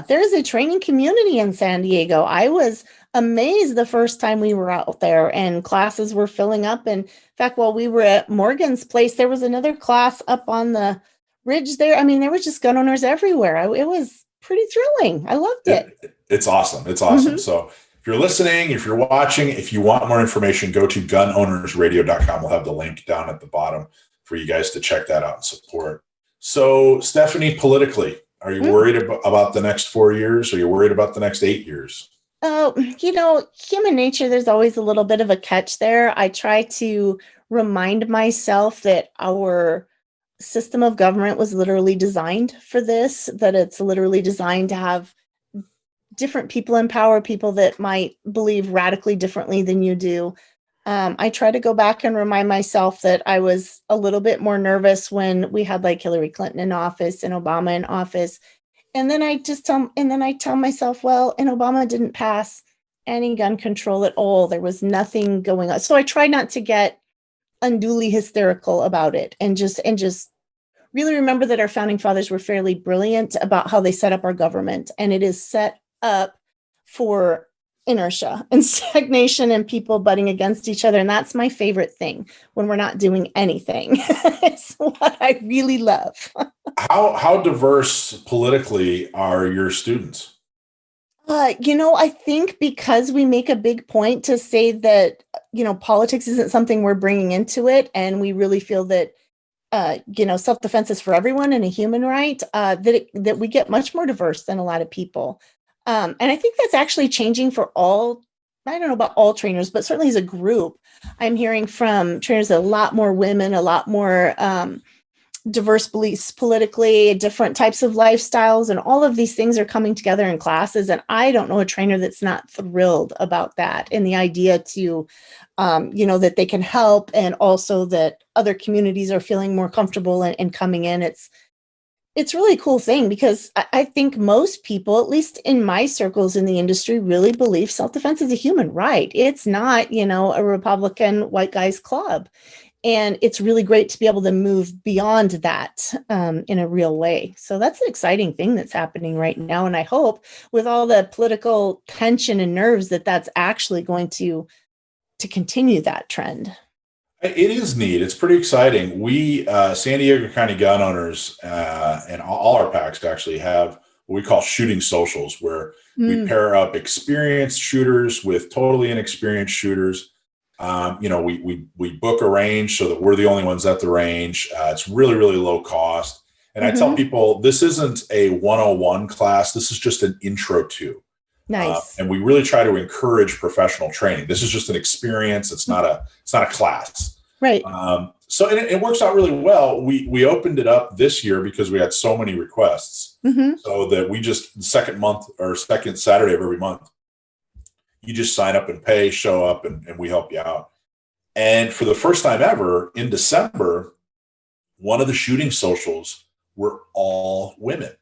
there's a training community in San Diego. I was amazed the first time we were out there and classes were filling up. And in fact, while we were at Morgan's place, there was another class up on the ridge there. I mean, there was just gun owners everywhere. It was pretty thrilling. I loved it. It's awesome. It's awesome. So if you're listening, if you're watching, if you want more information, go to gunownersradio.com. We'll have the link down at the bottom for you guys to check that out and support. So Stephanie, politically, are you worried about the next 4 years? Are you worried about the next 8 years? Human nature, there's always a little bit of a catch there. I try to remind myself that our system of government was literally designed for this, that it's literally designed to have different people in power, people that might believe radically differently than you do. I try to go back and remind myself that I was a little bit more nervous when we had like Hillary Clinton in office and Obama in office. And then I tell myself, well, and Obama didn't pass any gun control at all. There was nothing going on. So I try not to get unduly hysterical about it, and just really remember that our founding fathers were fairly brilliant about how they set up our government, and it is set up for inertia and stagnation and people butting against each other. And that's my favorite thing, when we're not doing anything. It's what I really love. How diverse politically are your students? I think because we make a big point to say that, politics isn't something we're bringing into it, and we really feel that, self-defense is for everyone and a human right, that we get much more diverse than a lot of people. And I think that's actually changing for all, I don't know about all trainers, but certainly as a group. I'm hearing from trainers a lot more women, a lot more diverse beliefs politically, different types of lifestyles, and all of these things are coming together in classes. And I don't know a trainer that's not thrilled about that, and the idea to, that they can help, and also that other communities are feeling more comfortable and coming in. It's really a cool thing, because I think most people, at least in my circles in the industry, really believe self-defense is a human right. It's not, a Republican white guy's club. And it's really great to be able to move beyond that in a real way. So that's an exciting thing that's happening right now. And I hope with all the political tension and nerves that's actually going to continue that trend. It is neat. It's pretty exciting. We, San Diego County Gun Owners, and all our packs actually have what we call shooting socials, where we Mm. pair up experienced shooters with totally inexperienced shooters. We book a range so that we're the only ones at the range. It's really, really low cost. And I tell Mm-hmm. people, this isn't a 101 class. This is just an intro to. Nice. And we really try to encourage professional training. This is just an experience. It's not a class. Right. So it works out really well. We opened it up this year because we had so many requests. Mm-hmm. So that we just second Saturday of every month, you just sign up and pay, show up, and we help you out. And for the first time ever in December, one of the shooting socials were all women.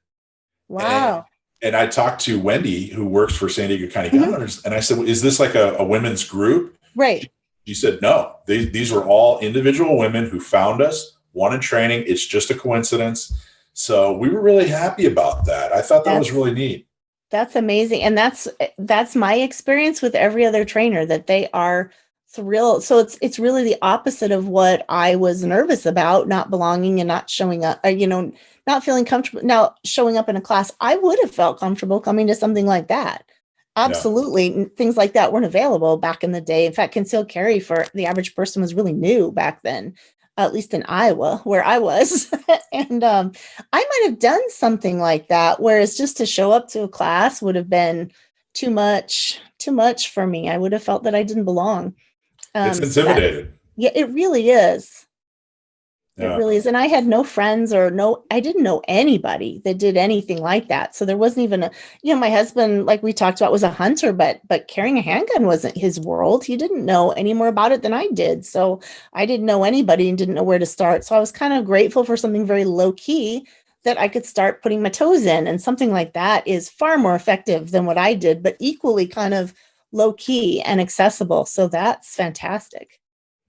Wow. And I talked to Wendy, who works for San Diego County Gun Owners, and I said, well, is this like a women's group? Right. She said, no, these were all individual women who found us, wanted training. It's just a coincidence. So we were really happy about that. I thought that was really neat. That's amazing. And that's my experience with every other trainer, that they are thrilled. So it's really the opposite of what I was nervous about, not belonging and not showing up, not feeling comfortable. Now, showing up in a class, I would have felt comfortable coming to something like that. Absolutely. Yeah. Things like that weren't available back in the day. In fact, concealed carry for the average person was really new back then, at least in Iowa, where I was. And I might have done something like that, whereas just to show up to a class would have been too much for me. I would have felt that I didn't belong. It's intimidating. Yeah, it really is. Yeah. It really is. And I had no friends I didn't know anybody that did anything like that. So there wasn't even my husband, like we talked about, was a hunter, but carrying a handgun wasn't his world. He didn't know any more about it than I did. So I didn't know anybody and didn't know where to start. So I was kind of grateful for something very low key that I could start putting my toes in. And something like that is far more effective than what I did, but equally kind of low key and accessible. So that's fantastic.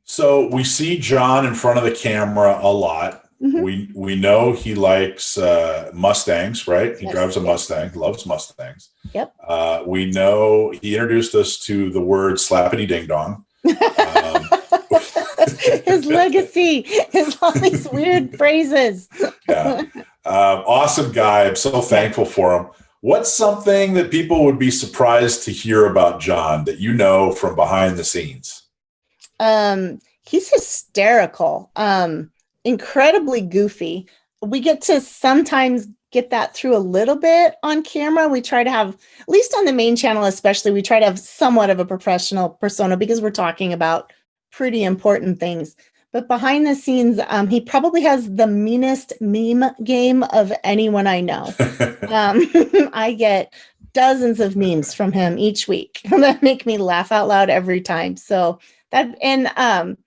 So we see John in front of the camera a lot. Mm-hmm. We know he likes Mustangs, right? He drives a Mustang, loves Mustangs. Yep. We know he introduced us to the word slappity ding dong. His legacy is all these weird phrases. Yeah. Awesome guy. I'm so thankful for him. What's something that people would be surprised to hear about John that you know from behind the scenes? He's hysterical, incredibly goofy. We get to sometimes get that through a little bit on camera. We try to have, at least on the main channel, especially, we try to have somewhat of a professional persona because we're talking about pretty important things. But behind the scenes, he probably has the meanest meme game of anyone I know. I get dozens of memes from him each week that make me laugh out loud every time. So that, and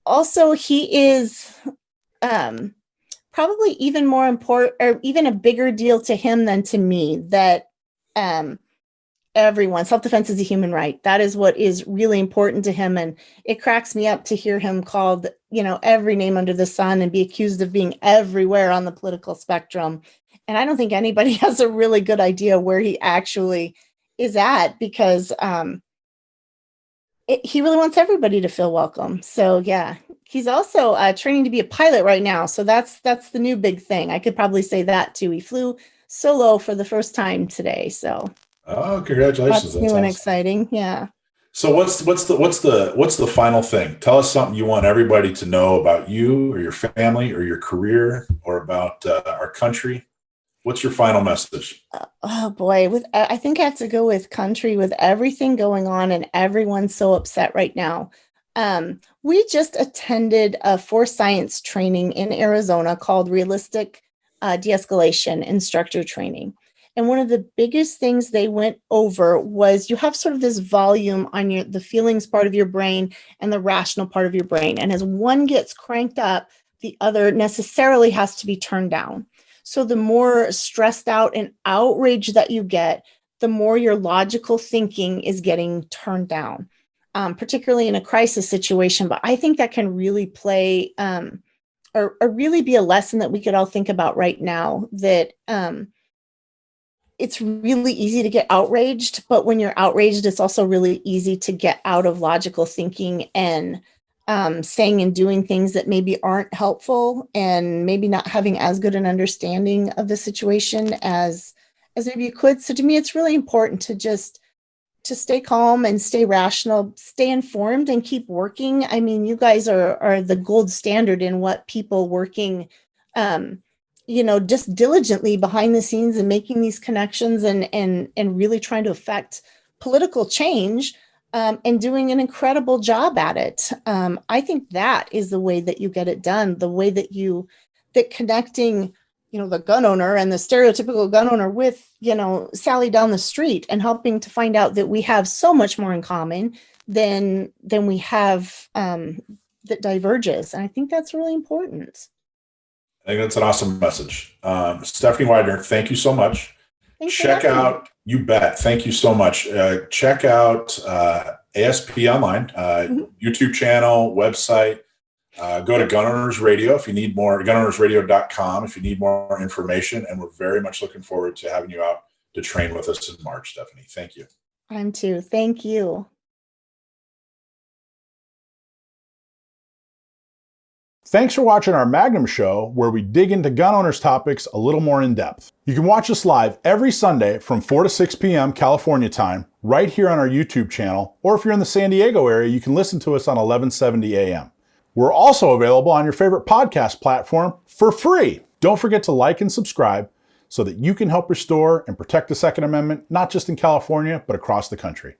also he is probably even more important, or even a bigger deal to him than to me, that everyone, self-defense is a human right. That is what is really important to him. And it cracks me up to hear him called, every name under the sun and be accused of being everywhere on the political spectrum. And I don't think anybody has a really good idea where he actually is at, because he really wants everybody to feel welcome. So yeah, he's also training to be a pilot right now. So that's the new big thing. I could probably say that too. He flew solo for the first time today. So oh, congratulations! That's new and exciting. Yeah. So what's the final thing? Tell us something you want everybody to know about you or your family or your career or about our country. What's your final message? Oh boy, I think I have to go with country, with everything going on and everyone's so upset right now. We just attended a force science training in Arizona called Realistic De-escalation Instructor Training. And one of the biggest things they went over was you have sort of this volume on the feelings part of your brain and the rational part of your brain. And as one gets cranked up, the other necessarily has to be turned down. So the more stressed out and outraged that you get, the more your logical thinking is getting turned down, particularly in a crisis situation. But I think that can really play or really be a lesson that we could all think about right now, that it's really easy to get outraged, but when you're outraged, it's also really easy to get out of logical thinking and saying and doing things that maybe aren't helpful, and maybe not having as good an understanding of the situation as as maybe you could. So to me, it's really important to stay calm and stay rational, stay informed, and keep working. I mean, you guys are the gold standard in what people working, just diligently behind the scenes and making these connections and really trying to affect political change, and doing an incredible job at it. I think that is the way that you get it done, the way that connecting, the gun owner and the stereotypical gun owner with, Sally down the street, and helping to find out that we have so much more in common than we have, that diverges. And I think that's really important. I think that's an awesome message. Stephanie Weidner, thank you so much. Check out, you bet. Thank you so much. Check out ASP online, YouTube channel, website. Go to Gun Owners Radio if you need more, gunownersradio.com if you need more information. And we're very much looking forward to having you out to train with us in March, Stephanie. Thank you. I'm too. Thank you. Thanks for watching our Magnum show, where we dig into gun owners topics a little more in depth. You can watch us live every Sunday from 4 to 6 p.m. California time, right here on our YouTube channel, or if you're in the San Diego area, you can listen to us on 1170 a.m. We're also available on your favorite podcast platform for free. Don't forget to like and subscribe so that you can help restore and protect the Second Amendment, not just in California, but across the country.